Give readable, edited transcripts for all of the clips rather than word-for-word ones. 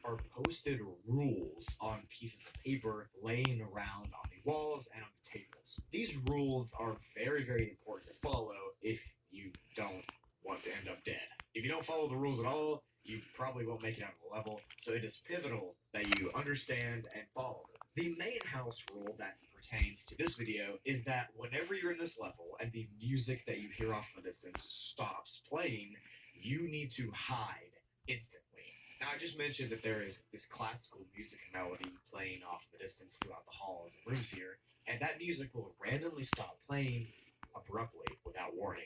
are posted rules on pieces of paper laying around on the walls and on the tables. These rules are very, very important to follow if you don't want to end up dead. If you don't follow the rules at all, you probably won't make it out of the level, so it is pivotal that you understand and follow them. The main house rule that pertains to this video is that whenever you're in this level and the music that you hear off in the distance stops playing, you need to hide instantly. Now, I just mentioned that there is this classical music melody playing off in the distance throughout the halls and rooms here, and that music will randomly stop playing abruptly without warning.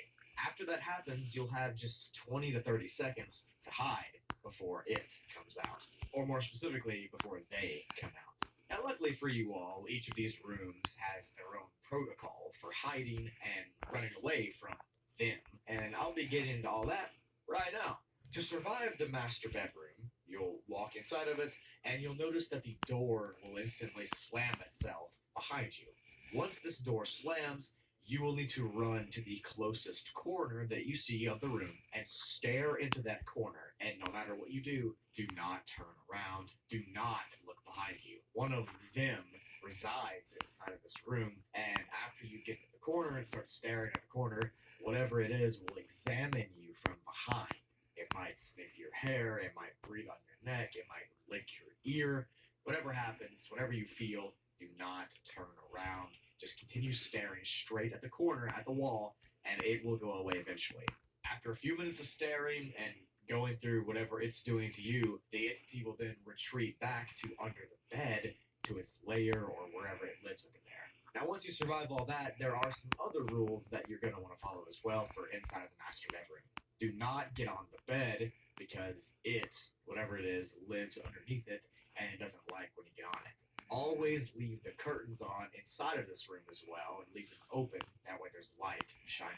After that happens, you'll have just 20 to 30 seconds to hide before it comes out, or more specifically, before they come out. Now, luckily for you all, each of these rooms has their own protocol for hiding and running away from them, and I'll be getting into all that right now. To survive the master bedroom, you'll walk inside of it, and you'll notice that the door will instantly slam itself behind you. Once this door slams, you will need to run to the closest corner that you see of the room and stare into that corner. And no matter what you do not turn around. Do not look behind you. One of them resides inside of this room, and after you get to the corner and start staring at the corner, whatever it is will examine you from behind. It might sniff your hair, it might breathe on your neck, it might lick your ear. Whatever happens, whatever you feel, do not turn around. Just continue staring straight at the corner, at the wall, and it will go away eventually. After a few minutes of staring and going through whatever it's doing to you, the entity will then retreat back to under the bed, to its lair or wherever it lives under there. Now, once you survive all that, there are some other rules that you're going to want to follow as well for inside of the master bedroom. Do not get on the bed because it, whatever it is, lives underneath it, and it doesn't like when you get on it. Always leave the curtains on inside of this room as well, and leave them open. That way there's light shining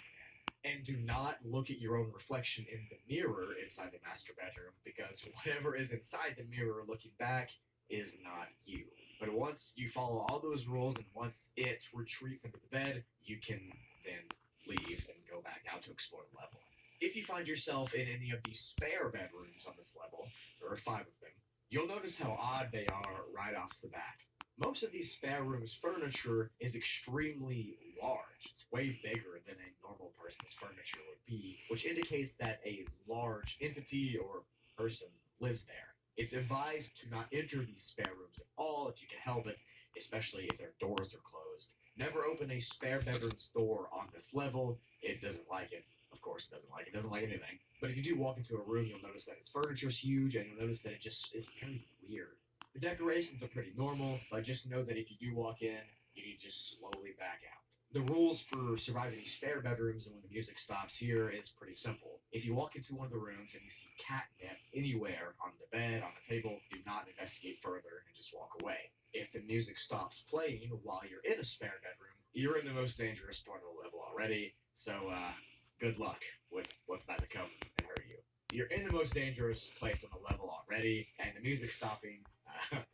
in. And do not look at your own reflection in the mirror inside the master bedroom, because whatever is inside the mirror looking back is not you. But once you follow all those rules, and once it retreats under the bed, you can then leave and go back out to explore the level. If you find yourself in any of the spare bedrooms on this level, there are 5 of them, you'll notice how odd they are right off the bat. Most of these spare rooms' furniture is extremely large. It's way bigger than a normal person's furniture would be, which indicates that a large entity or person lives there. It's advised to not enter these spare rooms at all if you can help it, especially if their doors are closed. Never open a spare bedroom's door on this level. It doesn't like it. Of course, it doesn't like it. It doesn't like anything. But if you do walk into a room, you'll notice that its furniture's huge, and you'll notice that it just is very weird. The decorations are pretty normal, but just know that if you do walk in, you need to just slowly back out. The rules for surviving these spare bedrooms and when the music stops here is pretty simple. If you walk into one of the rooms and you see catnip anywhere on the bed, on the table, do not investigate further and just walk away. If the music stops playing while you're in a spare bedroom, you're in the most dangerous part of the level already, so good luck with what's about to come and hurt you. You're in the most dangerous place on the level already, and the music stopping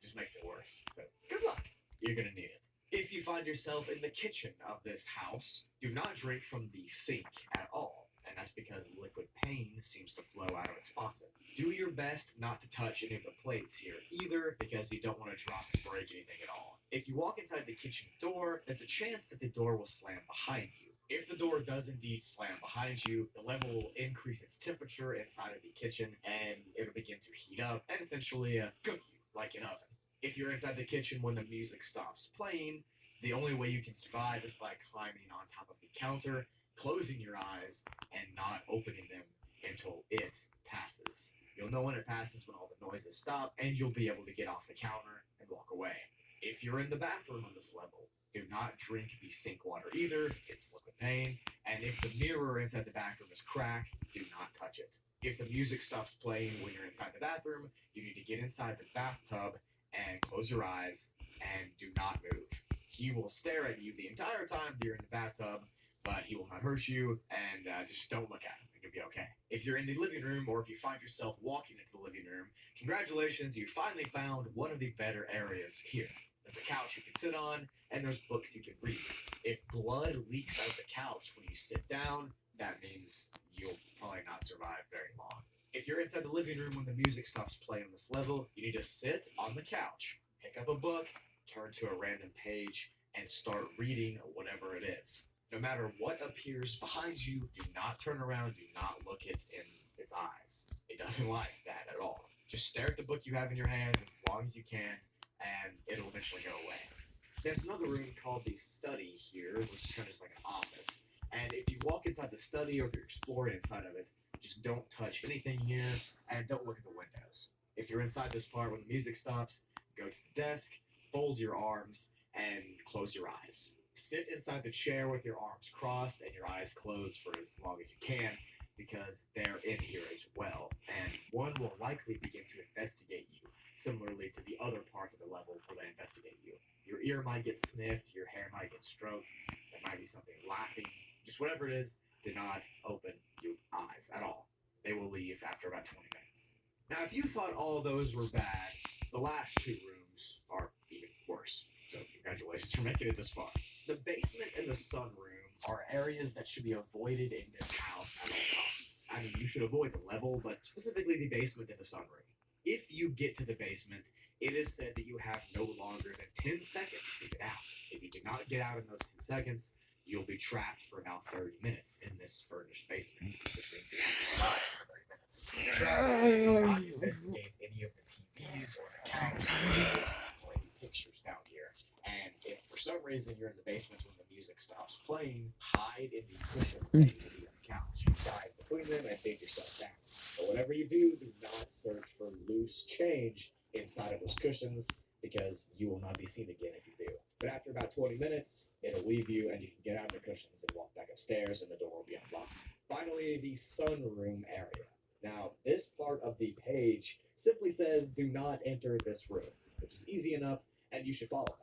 just makes it worse. So good luck. You're going to need it. If you find yourself in the kitchen of this house, do not drink from the sink at all, and that's because liquid pain seems to flow out of its faucet. Do your best not to touch any of the plates here either, because you don't want to drop and break anything at all. If you walk inside the kitchen door, there's a chance that the door will slam behind you. If the door does indeed slam behind you, the level will increase its temperature inside of the kitchen, and it'll begin to heat up and essentially cook you like an oven. If you're inside the kitchen when the music stops playing, the only way you can survive is by climbing on top of the counter, closing your eyes, and not opening them until it passes. You'll know when it passes when all the noises stop, and you'll be able to get off the counter and walk away. If you're in the bathroom on this level, do not drink the sink water either. It's liquid pain. And if the mirror inside the bathroom is cracked, do not touch it. If the music stops playing when you're inside the bathroom, you need to get inside the bathtub and close your eyes and do not move. He will stare at you the entire time that you're in the bathtub, but he will not hurt you, and just don't look at him. You'll be okay. If you're in the living room, or if you find yourself walking into the living room, congratulations, you finally found one of the better areas here. There's a couch you can sit on, and there's books you can read. If blood leaks out of the couch when you sit down, that means you'll probably not survive very long. If you're inside the living room when the music stops playing on this level, you need to sit on the couch, pick up a book, turn to a random page, and start reading whatever it is. No matter what appears behind you, do not turn around, do not look it in its eyes. It doesn't like that at all. Just stare at the book you have in your hands as long as you can, and it'll eventually go away. There's another room called the study here, which is kind of just like an office. And if you walk inside the study or if you're exploring inside of it, just don't touch anything here and don't look at the windows. If you're inside this part when the music stops, go to the desk, fold your arms, and close your eyes. Sit inside the chair with your arms crossed and your eyes closed for as long as you can because they're in here as well. And one will likely begin to investigate you, similarly to the other parts of the level where they investigate you. Your ear might get sniffed, your hair might get stroked, there might be something laughing. Just whatever it is, do not open your eyes at all. They will leave after about 20 minutes. Now, if you thought all those were bad, the last two rooms are even worse. So congratulations for making it this far. The basement and the sunroom are areas that should be avoided in this house at all costs. I mean, you should avoid the level, but specifically the basement and the sunroom. If you get to the basement, it is said that you have no longer than 10 seconds to get out. If you do not get out in those 10 seconds, you'll be trapped for about 30 minutes in this furnished basement, which means you have to survive for 30 minutes. Do not investigate any of the TVs or the couches or any pictures down here. And if for some reason you're in the basement when the music stops playing, hide in the cushions that you see on the couch. Dive between them and dig yourself down. But whatever you do not search for loose change inside of those cushions because you will not be seen again if you do. But after about 20 minutes, it'll leave you and you can get out of the cushions and walk back upstairs and the door will be unlocked. Finally, the sunroom area. Now, this part of the page simply says, do not enter this room, which is easy enough and you should follow that.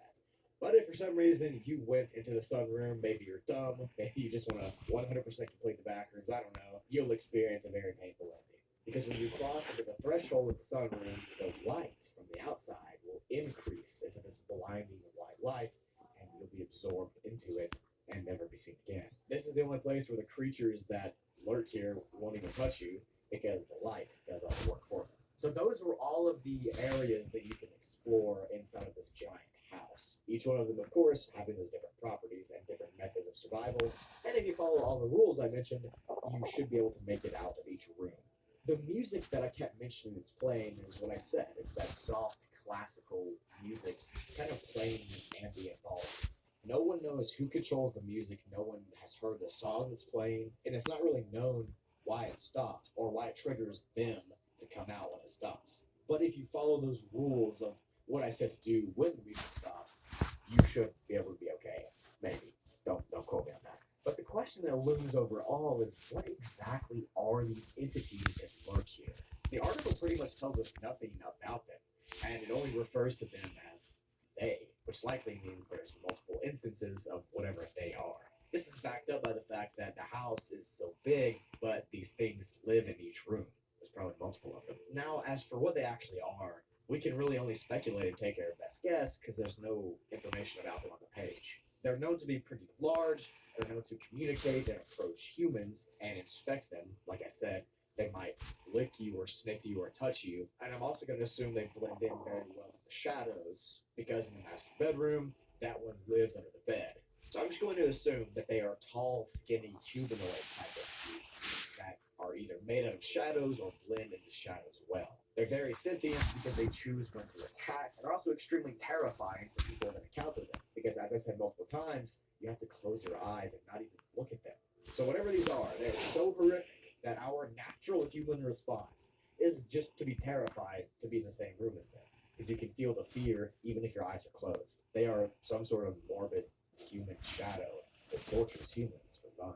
But if for some reason you went into the sunroom, maybe you're dumb, maybe you just want to 100% complete the back rooms, I don't know, you'll experience a very painful ending. Because when you cross into the threshold of the sunroom, the light from the outside will increase into this blinding white light, and you'll be absorbed into it and never be seen again. This is the only place where the creatures that lurk here won't even touch you, because the light does all the work for them. So those were all of the areas that you can explore inside of this giant house. Each one of them, of course, having those different properties and different methods of survival. And if you follow all the rules I mentioned, you should be able to make it out of each room. The music that I kept mentioning that's playing is what I said. It's that soft, classical music, kind of playing ambient volume. No one knows who controls the music. No one has heard the song that's playing. And it's not really known why it stopped or why it triggers them to come out when it stops. But if you follow those rules of what I said to do when the music stops, you should be able to be okay. Maybe. Don't quote me on that. But the question that looms over all is, what exactly are these entities that lurk here? The article pretty much tells us nothing about them, and it only refers to them as they, which likely means there's multiple instances of whatever they are. This is backed up by the fact that the house is so big, but these things live in each room. There's probably multiple of them. Now, as for what they actually are, we can really only speculate and take our best guess because there's no information about them on the page. They're known to be pretty large, they're known to communicate and approach humans and inspect them. Like I said, they might lick you or sniff you or touch you. And I'm also going to assume they blend in very well with the shadows because in the master bedroom, that one lives under the bed. So I'm just going to assume that they are tall, skinny, humanoid type entities that are either made out of shadows or blend into shadows well. They're very sentient because they choose when to attack, and are also extremely terrifying for people that encounter them. Because as I said multiple times, you have to close your eyes and not even look at them. So whatever these are, they're so horrific that our natural human response is just to be terrified to be in the same room as them. Because you can feel the fear even if your eyes are closed. They are some sort of morbid human shadow that tortures humans for fun.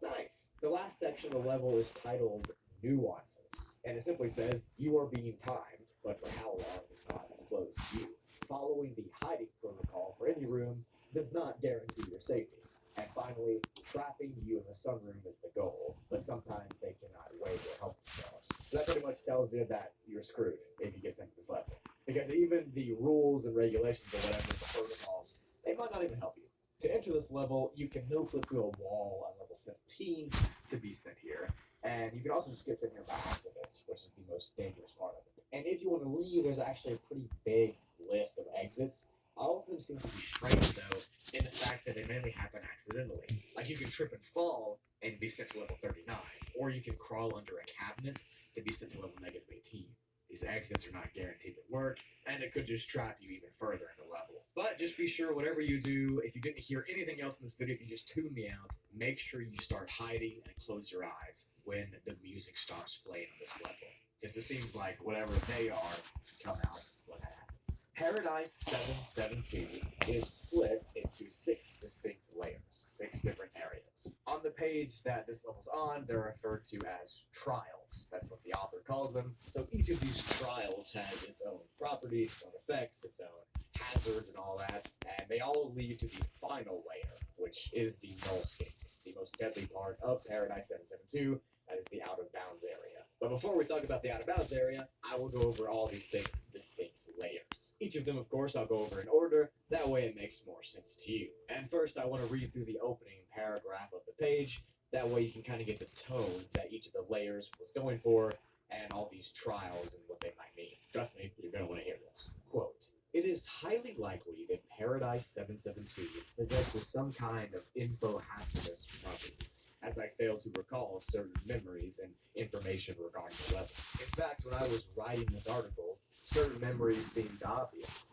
Nice. The last section of the level is titled Nuances, and it simply says, you are being timed, but for how long is not disclosed to you. Following the hiding protocol for any room does not guarantee your safety. And finally, trapping you in the sunroom is the goal, but sometimes they cannot wait or help themselves. So that pretty much tells you that you're screwed if you get sent to this level. Because even the rules and regulations or whatever, the protocols, they might not even help you. To enter this level, you can no-clip through a wall on level 17 to be sent here. And And you can also just get sent here by accident, which is the most dangerous part of it. And if you want to leave, there's actually a pretty big list of exits. All of them seem to be Strange though, in the fact that they mainly happen accidentally. Like you can trip and fall and be sent to level 39, or you can crawl under a cabinet to be sent to level -18. These exits are not guaranteed to work, and it could just trap you even further in the level. But just be sure, whatever you do, if you didn't hear anything else in this video, if you just tune me out, make sure you start hiding and close your eyes when the music starts playing on this level. Since it seems like whatever they are come out when that happens. Paradise 772 is split into 6 distinct layers, 6 different areas. On the page that this level's on, they're referred to as trials. That's what the author calls them. So each of these trials has its own properties, its own effects, its own hazards and all that, and they all lead to the final layer, which is the nullscape, the most deadly part of Paradise 772. That is the out of bounds area. But before we talk about the out of bounds area, I will go over all these 6 distinct layers. Each of them, of course, I'll go over in order. That way it makes more sense to you. And first, I want to read through the opening paragraph of the page. That way you can kind of get the tone that each of the layers was going for and all these trials and what they might mean. Trust me, you're going to want to hear this. Quote, "It is highly likely that Paradise 772 possesses some kind of info-hazardous properties, as I fail to recall certain memories and information regarding the level. In fact, when I was writing this article, certain memories seemed obvious.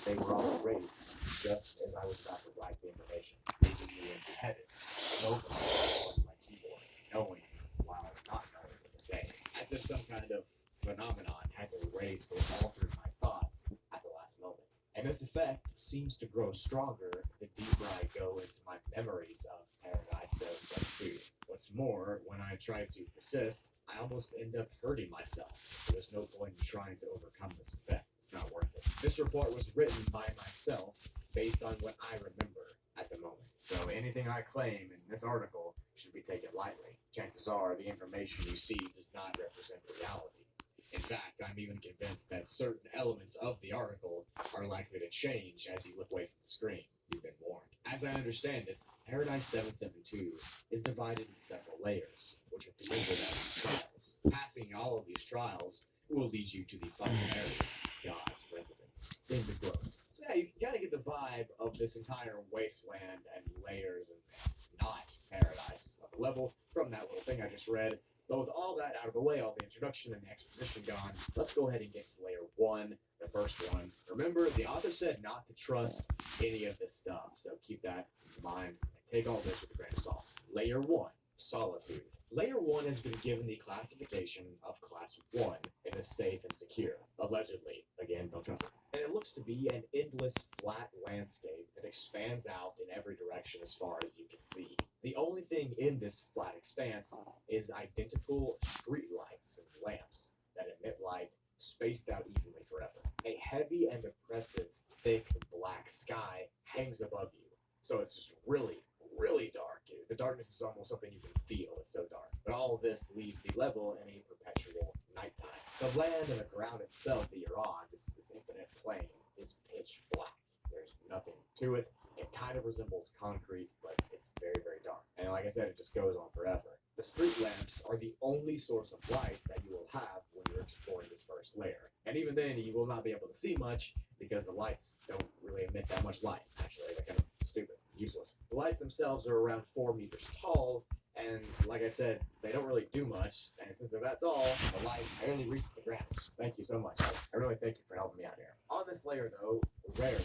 They were all erased just as I was about to write the information, leaving me empty-headed, mobile on my keyboard, knowing while not knowing what to say, as if some kind of phenomenon has erased or altered my thoughts at the last moment. And this effect seems to grow stronger the deeper I go into my memories of Paradise 772. What's more, when I try to persist, I almost end up hurting myself. There's no point in trying to overcome this effect. It's not worth it. This report was written by myself based on what I remember at the moment. So anything I claim in this article should be taken lightly. Chances are the information you see does not represent reality. In fact, I'm even convinced that certain elements of the article are likely to change as you look away from the screen. You've been warned. As I understand it, Paradise 772 is divided into several layers, which are presented as trials. Passing all of these trials will lead you to the final area, God's residence. End of quote. So yeah, you can kind of get the vibe of this entire wasteland and layers and not paradise level from that little thing I just read. But with all that out of the way, all the introduction and the exposition gone, let's go ahead and get to layer 1, the first one. Remember, the author said not to trust any of this stuff, so keep that in mind and take all this with a grain of salt. Layer 1, solitude. Layer 1 has been given the classification of Class 1 and is safe and secure. Allegedly. Again, don't trust it. And it looks to be an endless flat landscape that expands out in every direction as far as you can see. The only thing in this flat expanse is identical street lights and lamps that emit light spaced out evenly forever. A heavy and oppressive, thick black sky hangs above you. So it's just really, really dark. The darkness is almost something you can feel. It's so dark. But all of this leaves the level in a perpetual nighttime. The land and the ground itself that you're on, this infinite plane, is pitch black. There's nothing to it. It kind of resembles concrete, but it's very, very dark. And like I said, it just goes on forever. The street lamps are the only source of light that you will have when you're exploring this first layer. And even then, you will not be able to see much because the lights don't really emit that much light. Actually, they're kind of stupid, useless. The lights themselves are around 4 meters tall, and like I said, they don't really do much. And since they're that tall, the light barely reaches the ground. Thank you so much. I really thank you for helping me out here. On this layer, though, rarely,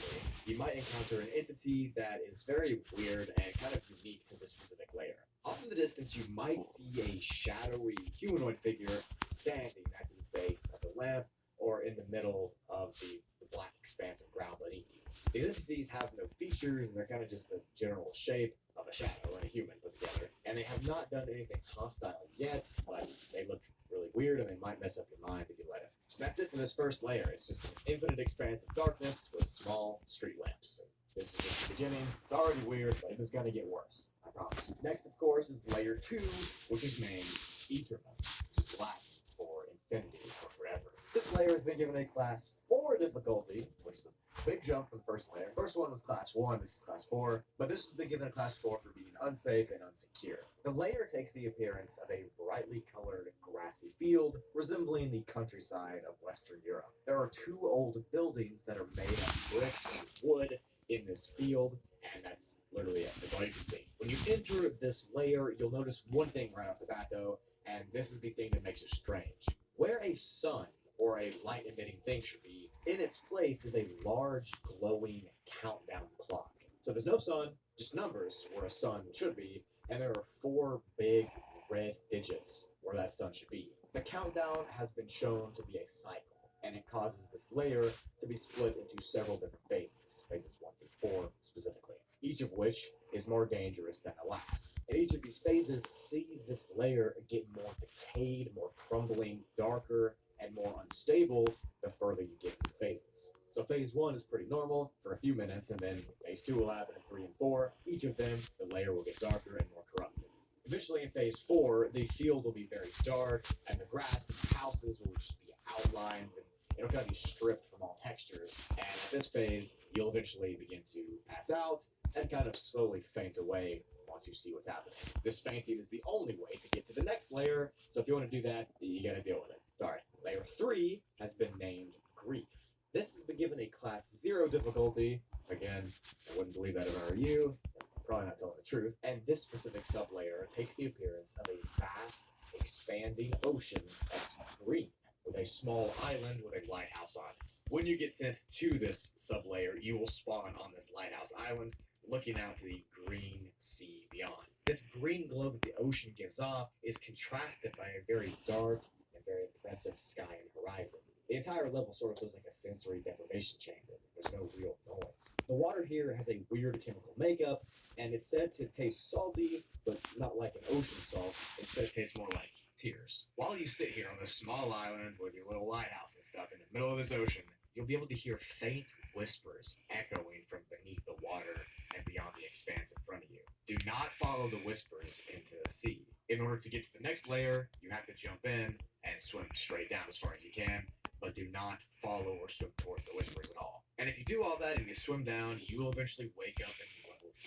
you might encounter an entity that is very weird and kind of unique to this specific layer. Off in the distance, you might see a shadowy humanoid figure standing at the base of the lamp or in the middle of the black expanse of ground beneath you. These entities have no features, and they're kind of just the general shape of a shadow and a human put together. And they have not done anything hostile yet, but they look really weird, and they might mess up your mind if you let it. So that's it for this first layer. It's just an infinite expanse of darkness with small street lamps. This is just the beginning. It's already weird, but it is going to get worse. I promise. Next, of course, is layer 2, which is named Eternal, which is Latin for infinity or forever. This layer has been given a class 4 difficulty, which is Big jump from the first layer. First one was class 1, this is class 4, but this has been given a class 4 for being unsafe and unsecure. The layer takes the appearance of a brightly colored grassy field resembling the countryside of Western Europe. There are 2 old buildings that are made of bricks and wood in this field, and that's literally it. That's all you can see. When you enter this layer, you'll notice one thing right off the bat though, and this is the thing that makes it strange. Where a sun or a light emitting thing should be, in its place is a large glowing countdown clock. So there's no sun, just numbers where a sun should be, and there are 4 big red digits where that sun should be. The countdown has been shown to be a cycle, and it causes this layer to be split into several different phases, phases 1 through 4 specifically, each of which is more dangerous than the last. And each of these phases sees this layer get more decayed, more crumbling, darker, and more unstable the further you get into phases. So phase 1 is pretty normal for a few minutes, and then phase 2 will happen in 3 and 4. Each of them, the layer will get darker and more corrupted. Eventually in phase 4, the field will be very dark, and the grass and the houses will just be outlines, and it'll kind of be stripped from all textures. And at this phase, you'll eventually begin to pass out and kind of slowly faint away once you see what's happening. This fainting is the only way to get to the next layer, so if you want to do that, you gotta deal with it. Alright, layer 3 has been named Grief. This has been given a class 0 difficulty. Again, I wouldn't believe that if I were you. I'm probably not telling the truth. And this specific sublayer takes the appearance of a vast, expanding ocean that's green, with a small island with a lighthouse on it. When you get sent to this sublayer, you will spawn on this lighthouse island, looking out to the green sea beyond. This green glow that the ocean gives off is contrasted by a very dark and very impressive sky and horizon. The entire level sort of feels like a sensory deprivation chamber. There's no real noise. The water here has a weird chemical makeup, and it's said to taste salty, but not like an ocean salt. Instead, it tastes more like tears. While you sit here on this small island with your little lighthouse and stuff in the middle of this ocean, you'll be able to hear faint whispers echoing from beneath the water and beyond the expanse in front of you. Do not follow the whispers into the sea. In order to get to the next layer, you have to jump in and swim straight down as far as you can, but do not follow or swim towards the whispers at all. And if you do all that and you swim down, you will eventually wake up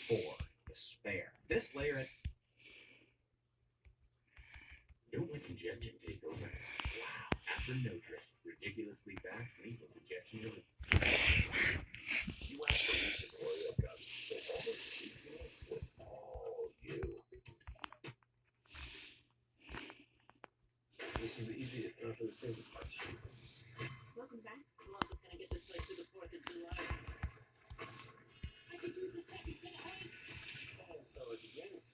in level 4, Despair. This layer... Don't let congestion take over. Wow. After Notress, ridiculously fast means of congestion relief. You asked for Reese's Oreo cups, so all this tastiness was all you. This is the easiest stuff for the favorite parts. Welcome back. Who else is gonna get this place through the 4th of July? I could use a second set of eggs. And so it begins.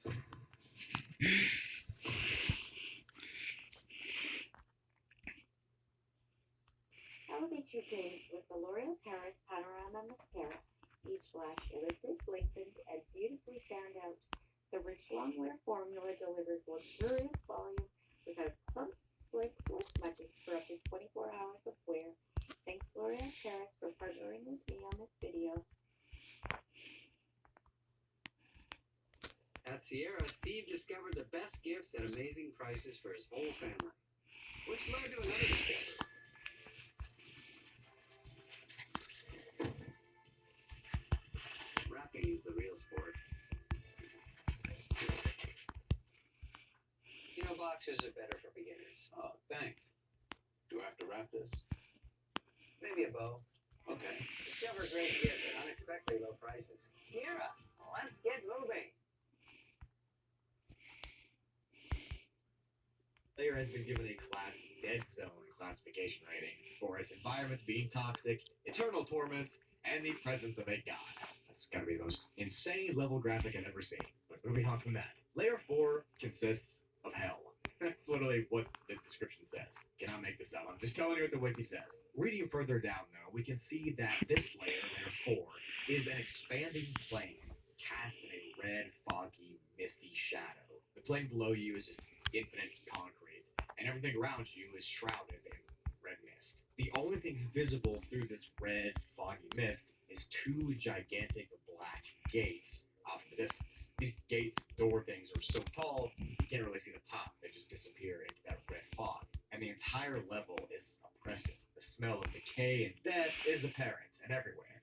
Elevate your gaze with the L'Oreal Paris Panorama Mascara. Each lash lifted, lengthened, and beautifully fanned out. The rich long-wear formula delivers luxurious volume without clumps, flakes, or smudges for up to 24 hours of wear. Thanks L'Oreal Paris for partnering with me on this video. At Sierra, Steve discovered the best gifts at amazing prices for his whole family, which led to another discovery. Wrapping is the real sport. You know, boxes are better for beginners. Oh, thanks. Do I have to wrap this? Maybe a bow. Okay. Discover great gifts at unexpectedly low prices. Sierra, let's get moving. Layer has been given a class Dead Zone classification rating for its environment being toxic, eternal torment, and the presence of a god. That's gotta be the most insane level graphic I've ever seen. But moving on from that. Layer 4 consists of hell. That's literally what the description says. Cannot make this up. I'm just telling you what the wiki says. Reading further down, though, we can see that this layer, layer 4, is an expanding plane cast in a red, foggy, misty shadow. The plane below you is just infinite concrete, and everything around you is shrouded in red mist. The only things visible through this red, foggy mist is 2 gigantic black gates off in the distance. These gates, door things, are so tall, you can't really see the top. They just disappear into that red fog. And the entire level is oppressive. The smell of decay and death is apparent and everywhere.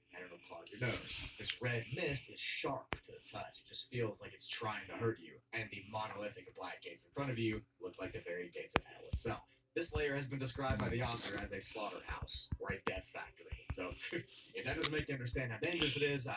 your nose. This red mist is sharp to the touch. It just feels like it's trying to hurt you. And the monolithic black gates in front of you look like the very gates of hell itself. This layer has been described by the author as a slaughterhouse or a death factory. So if that doesn't make you understand how dangerous it is, I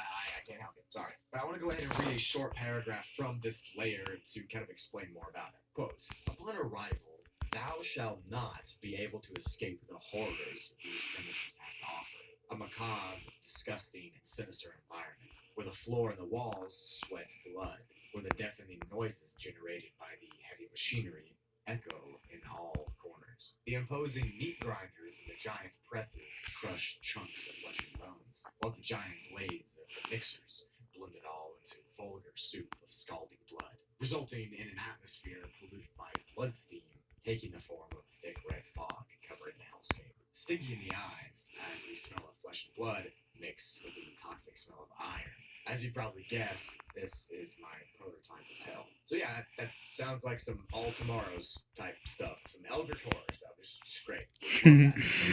can't help you. Sorry. But I want to go ahead and read a short paragraph from this layer to kind of explain more about it. Quote, upon arrival, thou shalt not be able to escape the horrors these premises have to offer. A macabre, disgusting, and sinister environment, where the floor and the walls sweat blood, where the deafening noises generated by the heavy machinery echo in all corners. The imposing meat grinders and the giant presses crush chunks of flesh and bones, while the giant blades of the mixers blend it all into vulgar soup of scalding blood, resulting in an atmosphere polluted by blood steam, taking the form of thick red fog covering the hellscape. Stinging in the eyes as the smell of flesh and blood mix with the toxic smell of iron. As you probably guessed, this is my prototype of hell. So yeah, that sounds like some All Tomorrows type stuff, some Eldritch Horror stuff. It's just great.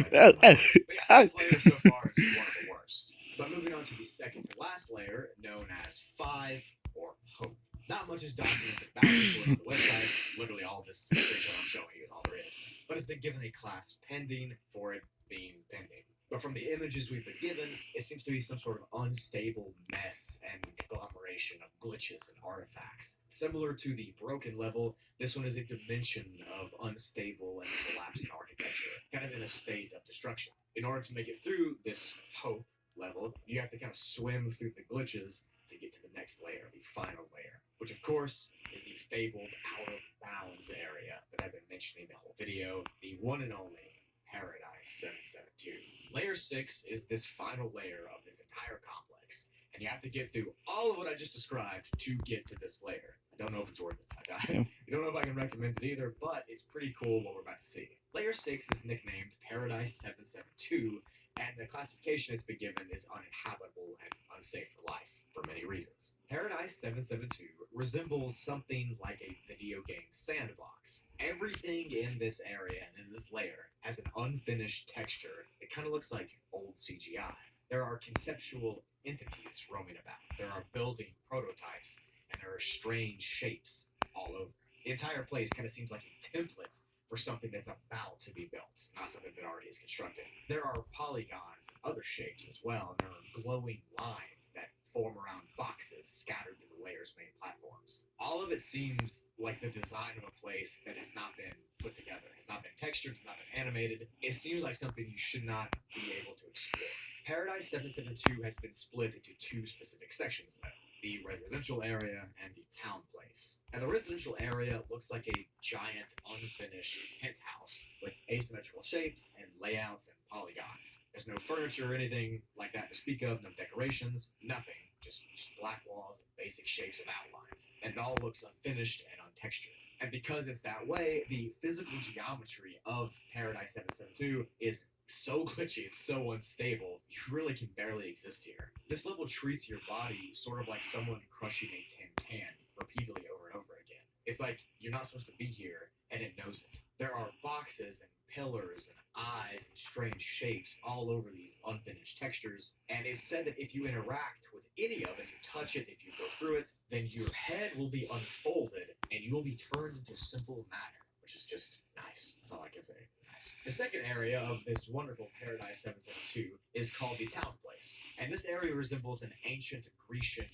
But yeah, this layer so far is one of the worst. But moving on to the second to last layer, known as 5 or Hope. Not much is documented about it according to the website. Literally all this material I'm showing you is all there is. But it's been given a class pending for it being pending. But from the images we've been given, it seems to be some sort of unstable mess and agglomeration of glitches and artifacts. Similar to the broken level, this one is a dimension of unstable and collapsed architecture, kind of in a state of destruction. In order to make it through this Hope level, you have to kind of swim through the glitches to get to the next layer, the final layer, which of course is the fabled out of bounds area that I've been mentioning the whole video, the one and only Paradise 772. Layer 6 is this final layer of this entire complex, and you have to get through all of what I just described to get to this layer. I don't know if it's worth it. I don't know if I can recommend it either, but it's pretty cool what we're about to see. Layer 6 is nicknamed Paradise 772, and the classification it's been given is uninhabitable and unsafe for life, for many reasons. Paradise 772 resembles something like a video game sandbox. Everything in this area and in this layer has an unfinished texture. It kind of looks like old CGI. There are conceptual entities roaming about. There are building prototypes, and there are strange shapes all over. The entire place kind of seems like a template for something that's about to be built, not something that already is constructed. There are polygons and other shapes as well, and there are glowing lines that form around boxes scattered through the layer's main platforms. All of it seems like the design of a place that has not been put together, has not been textured, has not been animated. It seems like something you should not be able to explore. Paradise 772 has been split into 2 specific sections though. The residential area and the town place. And the residential area looks like a giant unfinished penthouse with asymmetrical shapes and layouts and polygons. There's no furniture or anything like that to speak of, no decorations, nothing. Just black walls and basic shapes and outlines. And it all looks unfinished and untextured. And because it's that way, the physical geometry of Paradise 772 is so glitchy, it's so unstable, you really can barely exist here. This level treats your body sort of like someone crushing a tin can repeatedly over and over again. It's like you're not supposed to be here, and it knows it. There are boxes and pillars and eyes and strange shapes all over these unfinished textures, and it's said that if you interact with any of it, if you touch it, if you go through it, then your head will be unfolded and you will be turned into simple matter, which is just nice. That's all I can say. Nice. The second area of this wonderful Paradise 772 is called the Town Place, and this area resembles an ancient Grecian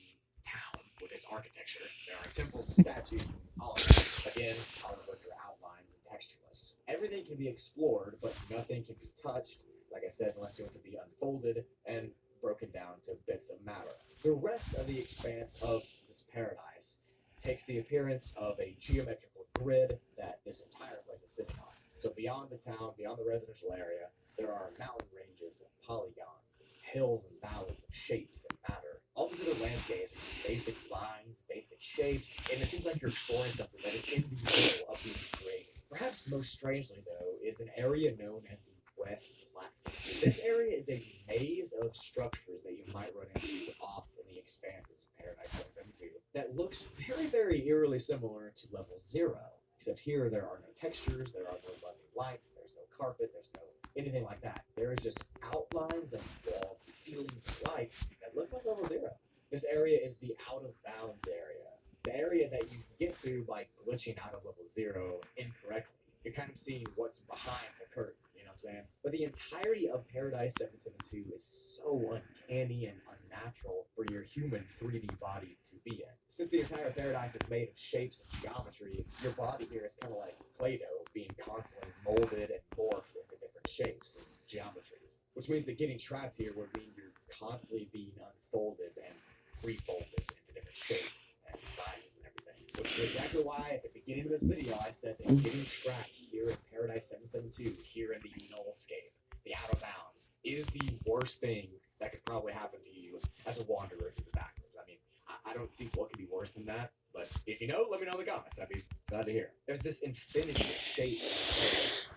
town with its architecture. There are temples and statues and all of that. Again, all of which are outlines and textureless. Everything can be explored, but nothing can be touched, like I said, unless you want to be unfolded and broken down to bits of matter. The rest of the expanse of this paradise takes the appearance of a geometrical grid that this entire place is sitting on. So beyond the town, beyond the residential area, there are mountain ranges and polygons, and hills and valleys of shapes and matter. All these other landscapes are basic lines, basic shapes, and it seems like you're exploring something that is in the middle of being created. Perhaps most strangely, though, is an area known as the West Platform. This area is a maze of structures that you might run into off in the expanses of Paradise 772 that looks very, very eerily similar to Level 0. Except here, there are no textures, there are no buzzing lights, there's no carpet, there's no anything like that. There is just outlines of walls and ceilings and lights that look like level 0. This area is the out of bounds area. The area that you get to by glitching out of level 0 incorrectly. You're kind of seeing what's behind the curtain, you know what I'm saying? But the entirety of Paradise 772 is so uncanny and unnatural for your human 3D body to be in. Since the entire Paradise is made of shapes and geometry, your body here is kind of like Play-Doh, being constantly molded and morphed into different shapes and geometries. Which means that getting trapped here would mean you're constantly being unfolded and refolded into different shapes and sizes and everything. Which is exactly why at the beginning of this video I said that getting trapped here in Paradise 772, here in the nullscape, the out of bounds, is the worst thing that could probably happen to you as a wanderer through the backrooms. I mean, I don't see what could be worse than that, but if you know, let me know in the comments. I'd be glad to hear. There's this infinity of shapes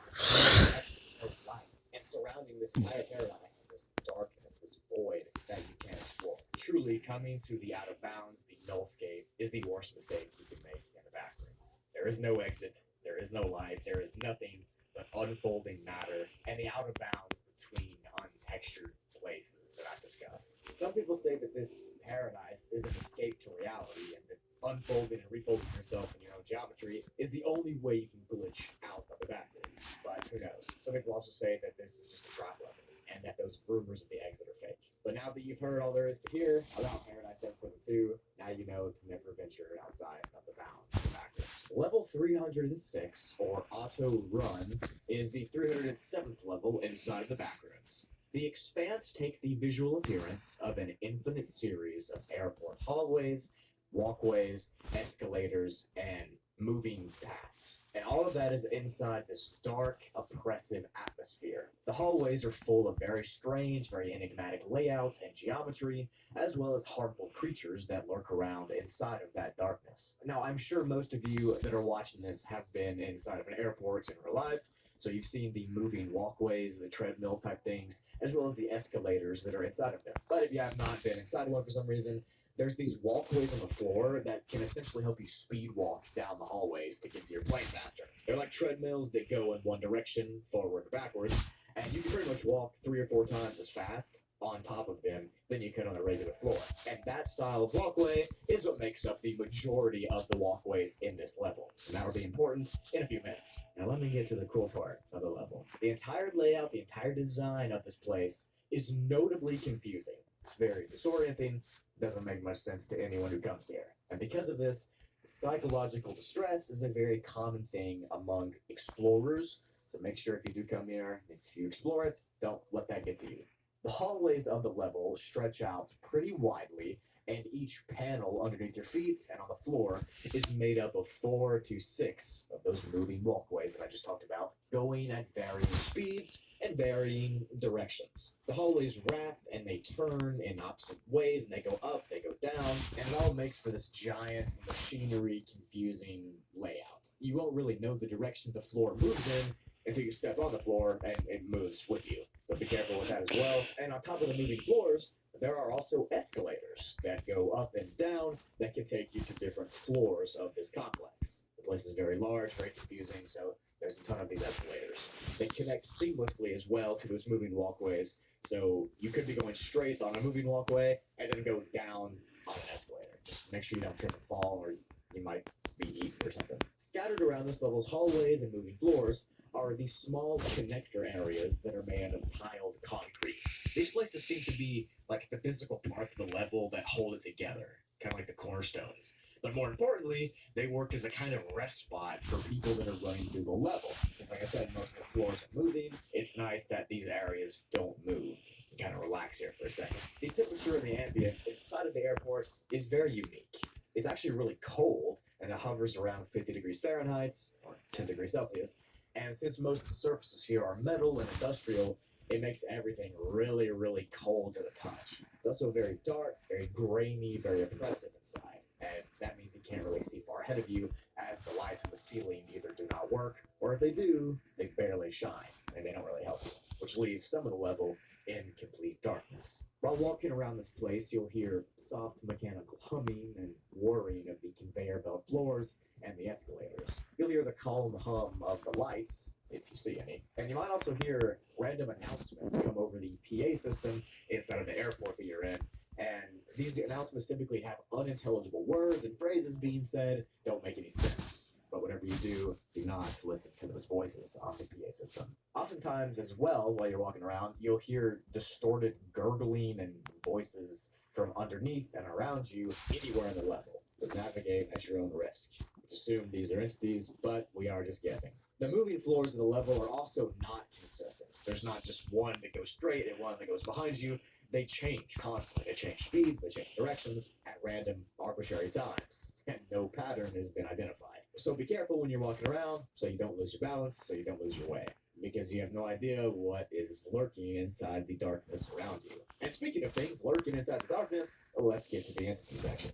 of light, and surrounding this entire paradise, this darkness, this void that you can't explore. Truly, coming to the out of bounds, the nullscape, is the worst mistake you can make in the backrooms. There is no exit, there is no light, there is nothing but unfolding matter, and the out of bounds between untextured places that I've discussed. Some people say that this paradise is an escape to reality, and that unfolding and refolding yourself in your own geometry is the only way you can glitch out of the backrooms. But who knows? Some people also say that this is just a trap level, and that those rumors of the exit are fake. But now that you've heard all there is to hear about Paradise 772, now you know to never venture outside of the bounds of the backrooms. Level 306, or Auto Run, is the 307th level inside of the backrooms. The Expanse takes the visual appearance of an infinite series of airport hallways, walkways, escalators, and moving paths. And all of that is inside this dark, oppressive atmosphere. The hallways are full of very strange, very enigmatic layouts and geometry, as well as harmful creatures that lurk around inside of that darkness. Now, I'm sure most of you that are watching this have been inside of an airport in real life, so you've seen the moving walkways, the treadmill type things, as well as the escalators that are inside of them. But if you have not been inside one for some reason, there's these walkways on the floor that can essentially help you speed walk down the hallways to get to your plane faster. They're like treadmills that go in one direction, forward or backwards, and you can pretty much walk 3 or 4 times as fast on top of them than you could on a regular floor. And that style of walkway is what makes up the majority of the walkways in this level. And that will be important in a few minutes. Now let me get to the cool part of the level. The entire layout, the entire design of this place is notably confusing. It's very disorienting, doesn't make much sense to anyone who comes here. And because of this, psychological distress is a very common thing among explorers. So make sure if you do come here, if you explore it, don't let that get to you. The hallways of the level stretch out pretty widely, and each panel underneath your feet and on the floor is made up of 4 to 6 of those moving walkways that I just talked about, going at varying speeds and varying directions. The hallways wrap and they turn in opposite ways, and they go up, they go down, and it all makes for this giant, machinery confusing layout. You won't really know the direction the floor moves in until you step on the floor and it moves with you. So be careful with that as well. And on top of the moving floors, there are also escalators that go up and down that can take you to different floors of this complex. The place is very large, very confusing, so there's a ton of these escalators. They connect seamlessly as well to those moving walkways, so you could be going straight on a moving walkway and then go down on an escalator. Just make sure you don't trip and fall, or you might be eaten or something. Scattered around this level's hallways and moving floors are these small connector areas that are made of tiled concrete. These places seem to be like the physical parts of the level that hold it together, kind of like the cornerstones. But more importantly, they work as a kind of rest spot for people that are running through the level. Because like I said, most of the floors are moving. It's nice that these areas don't move. You kind of relax here for a second. The temperature and the ambience inside of the airport is very unique. It's actually really cold, and it hovers around 50 degrees Fahrenheit, or 10 degrees Celsius. And since most of the surfaces here are metal and industrial, it makes everything really, really cold to the touch. It's also very dark, very grainy, very oppressive inside. And that means you can't really see far ahead of you, as the lights in the ceiling either do not work, or if they do, they barely shine, and they don't really help you, which leaves some of the level in complete darkness. While walking around this place, you'll hear soft mechanical humming and whirring of the conveyor belt floors and the escalators. You'll hear the calm hum of the lights, if you see any. And you might also hear random announcements come over the PA system inside of the airport that you're in, And these announcements typically have unintelligible words and phrases being said, don't make any sense. But whatever you do, do not listen to those voices on the PA system. Oftentimes, as well, while you're walking around, you'll hear distorted gurgling and voices from underneath and around you anywhere in the level. But navigate at your own risk. It's assumed these are entities, but we are just guessing. The moving floors of the level are also not consistent. There's not just one that goes straight and one that goes behind you. They change constantly. They change speeds, they change directions at random, arbitrary times, and no pattern has been identified. So be careful when you're walking around so you don't lose your balance, so you don't lose your way, because you have no idea what is lurking inside the darkness around you. And speaking of things lurking inside the darkness, let's get to the entity section.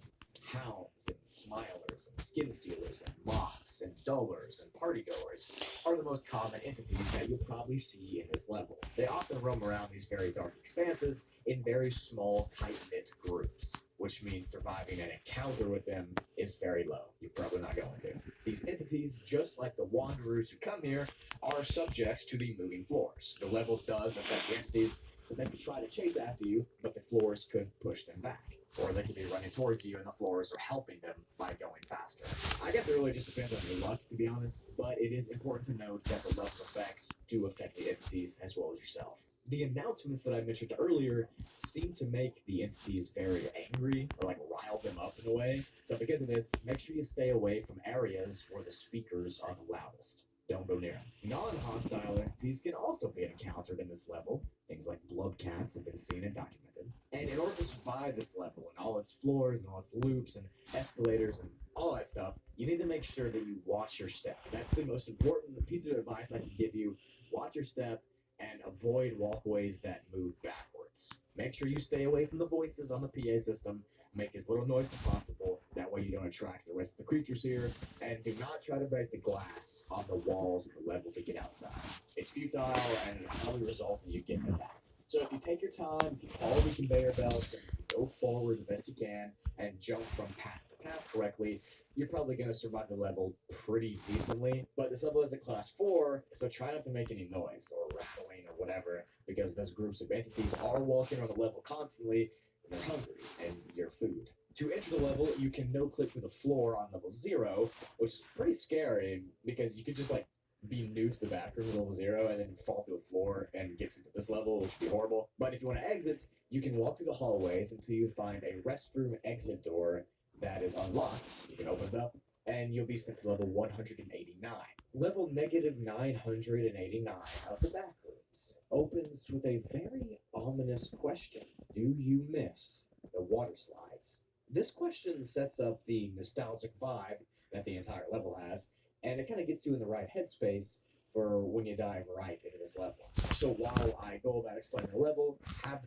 Hounds and smilers and skin stealers and moths and dullers and partygoers are the most common entities that you'll probably see in this level. They often roam around these very dark expanses in very small, tight-knit groups, which means surviving an encounter with them is very low. You're probably not going to. These entities, just like the wanderers who come here, are subject to the moving floors. The level does affect the entities, so they can try to chase after you, but the floors could push them back. Or they could be running towards you and the floors are helping them by going faster. I guess it really just depends on your luck, to be honest, but it is important to note that the level's effects do affect the entities as well as yourself. The announcements that I mentioned earlier seem to make the entities very angry, or like rile them up in a way. So because of this, make sure you stay away from areas where the speakers are the loudest. Don't go near them. Non-hostile entities can also be encountered in this level. Things like bloodcats have been seen and documented. And in order to survive this level and all its floors and all its loops and escalators and all that stuff, you need to make sure that you watch your step. That's the most important piece of advice I can give you. Watch your step and avoid walkways that move backwards. Make sure you stay away from the voices on the PA system. Make as little noise as possible. That way you don't attract the rest of the creatures here. And do not try to break the glass on the walls of the level to get outside. It's futile and it'll probably result in you getting attacked. So if you take your time, if you follow the conveyor belts and go forward the best you can and jump from path to path correctly, you're probably going to survive the level pretty decently. But this level is a class 4, so try not to make any noise or rattling or whatever, because those groups of entities are walking on the level constantly, and they're hungry, and you're food. To enter the level, you can no-click through the floor on level 0, which is pretty scary, because you could just, like, be new to the backroom at level 0 and then fall through the floor and get into this level, which would be horrible. But if you want to exit, you can walk through the hallways until you find a restroom exit door that is unlocked. You can open it up, and you'll be sent to level 189. Level negative 989 of the backrooms opens with a very ominous question. Do you miss the water slides? This question sets up the nostalgic vibe that the entire level has, and it kind of gets you in the right headspace for when you dive right into this level. So while I go about explaining the level, have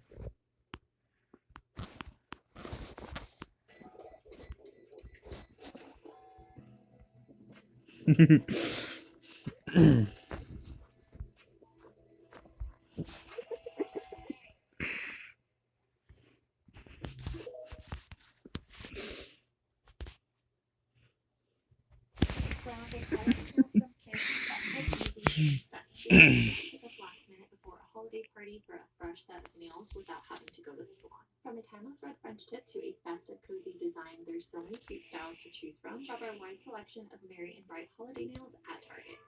Well, they've had emails from kids stuck pick up last minute before a holiday party for a fresh set of nails without having to go to the salon. From a timeless red French tip to a festive, cozy design, there's so many cute styles to choose from. Shop our wide selection of merry and bright holiday nails at Target.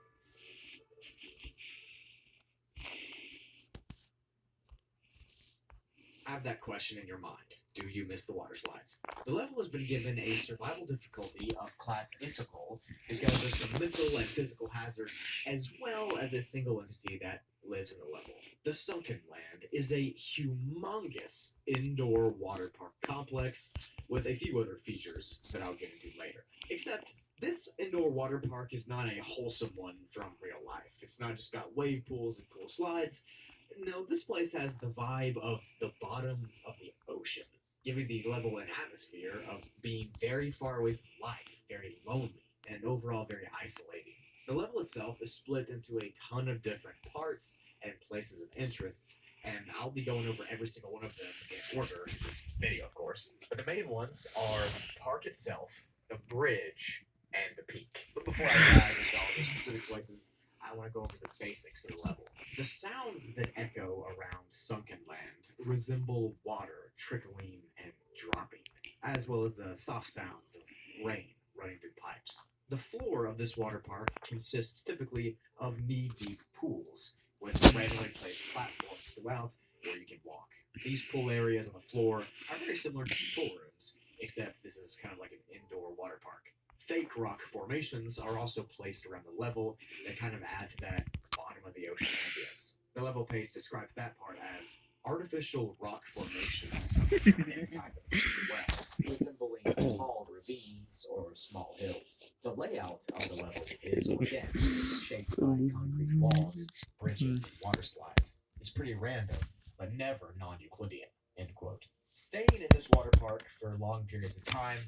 Have that question in your mind. Do you miss the water slides? The level has been given a survival difficulty of class integral because of some mental and physical hazards, as well as a single entity that lives in the level. The Sunken Land is a humongous indoor water park complex with a few other features that I'll get into later. Except this indoor water park is not a wholesome one from real life. It's not just got wave pools and cool slides. No, this place has the vibe of the bottom of the ocean, giving the level an atmosphere of being very far away from life, very lonely, and overall very isolating. The level itself is split into a ton of different parts and places of interests, and I'll be going over every single one of them in order in this video, of course. But the main ones are the park itself, the bridge, and the peak. But before I dive into all those specific places, I want to go over the basics of the level. The sounds that echo around Sunken Land resemble water trickling and dropping, as well as the soft sounds of rain running through pipes. The floor of this water park consists typically of knee-deep pools, with randomly placed platforms throughout where you can walk. These pool areas on the floor are very similar to pool rooms, except this is kind of like an indoor water park. Fake rock formations are also placed around the level that kind of add to that bottom of the ocean ambience. The level page describes that part as artificial rock formations inside the well, resembling tall ravines or small hills. The layout of the level is organic, shaped by concrete walls, bridges, and water slides. It's pretty random, but never non-Euclidean. End quote. Staying in this water park for long periods of time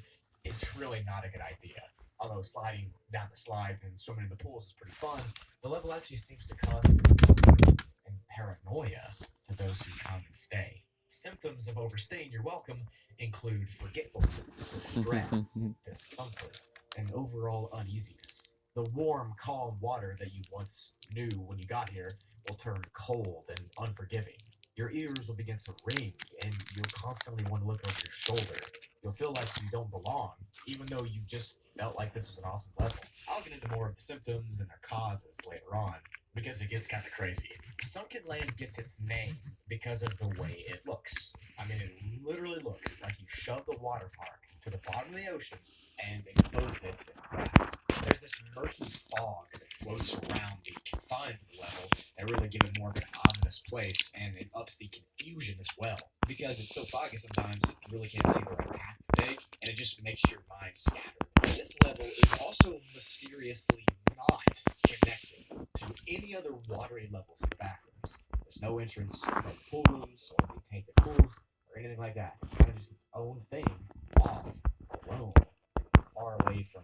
is really not a good idea. Although sliding down the slide and swimming in the pools is pretty fun, the level actually seems to cause discomfort and paranoia to those who come and stay. Symptoms of overstaying your welcome include forgetfulness, stress, discomfort, and overall uneasiness. The warm, calm water that you once knew when you got here will turn cold and unforgiving. Your ears will begin to ring, and you'll constantly want to look over your shoulder. You'll feel like you don't belong, even though you just felt like this was an awesome level. I'll get into more of the symptoms and their causes later on, because it gets kind of crazy. Sunken Land gets its name because of the way it looks. I mean, it literally looks like you shoved the water park to the bottom of the ocean and enclosed it in glass. There's this murky fog that floats around the confines of the level that really give it more of an ominous place, and it ups the confusion as well. Because it's so foggy sometimes, you really can't see the right path to take, and it just makes your mind scattered. This level is also mysteriously not connected to any other watery levels in the backrooms. There's no entrance from the pool rooms or the tainted pools or anything like that. It's kind of just its own thing, off, alone, far away from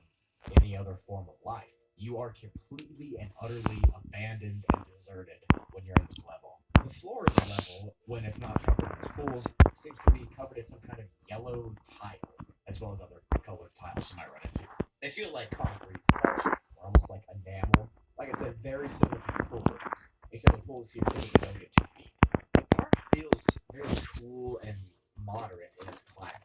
any other form of life. You are completely and utterly abandoned and deserted when you're in this level. The floor of the level, when it's not covered in its pools, seems to be covered in some kind of yellow tile, as well as other colored tiles you might run into. They feel like concrete to touch, or almost like enamel. Like I said, very similar to the pool rooms, except the pools here typically don't get too deep. The park feels very cool and moderate in its climate.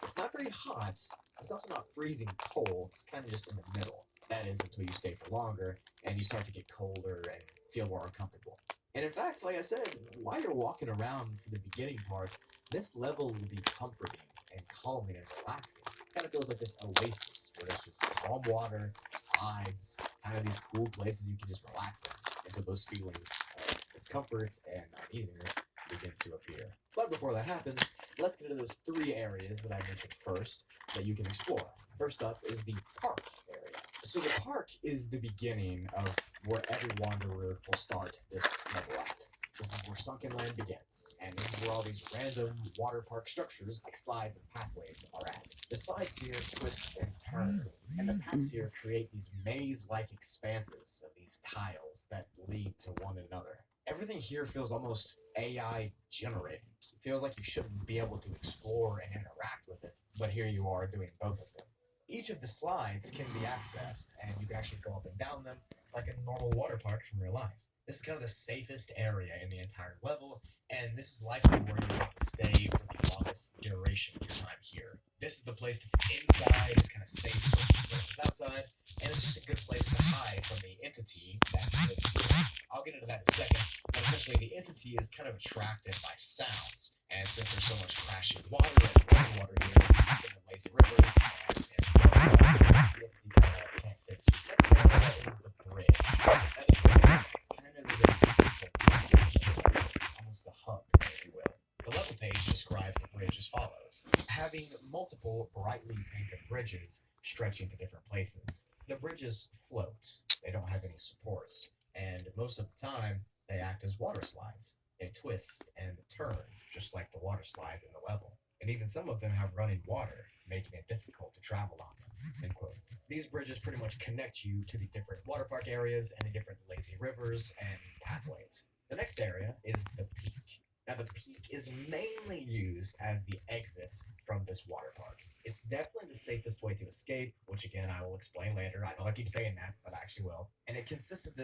It's not very hot, it's also not freezing cold, it's kind of just in the middle. That is until you stay for longer and you start to get colder and feel more uncomfortable. And in fact, like I said, while you're walking around for the beginning part, this level will be comforting and calming and relaxing. It kind of feels like this oasis where there's just calm water, slides, kind of these cool places you can just relax in until those feelings of discomfort and uneasiness begin to appear. But before that happens, let's get into those three areas that I mentioned first that you can explore. First up is the park area. So the park is the beginning of where every wanderer will start this level at. This is where Sunken Land begins, and this is where all these random water park structures like slides and pathways are at. The slides here twist and turn, and the paths here create these maze-like expanses of these tiles that lead to one another. Everything here feels almost AI generated. It feels like you shouldn't be able to explore and interact with it, but here you are doing both of them. Each of the slides can be accessed, and you can actually go up and down them like a normal water park from real life. This is kind of the safest area in the entire level, and this is likely where you want to stay for the longest duration of your time here. This is the place that's inside, it's kind of safe for whoever's outside, and it's just a good place to hide from the entity that lives here. I'll get into that in a second, but essentially the entity is kind of attracted by sounds, and since there's so much crashing water and running water here, in the lazy rivers, and the entity can't sit. Next area is the bridge. Now the bridge kind of is a central point, almost a hub, if you will. The level page describes the bridge as follows: having multiple brightly painted bridges stretching to different places. The bridges float, they don't have any supports, and most of the time they act as water slides. They twist and turn, just like the water slides in the level. And even some of them have running water, making it difficult to travel on them. End quote. These bridges pretty much connect you to the different water park areas and the different lazy rivers and pathways. The next area is the peak. Now, the peak is mainly used as the exit from this water park. It's definitely the safest way to escape, which again I will explain later. I know I keep saying that, but I actually will. And it consists of this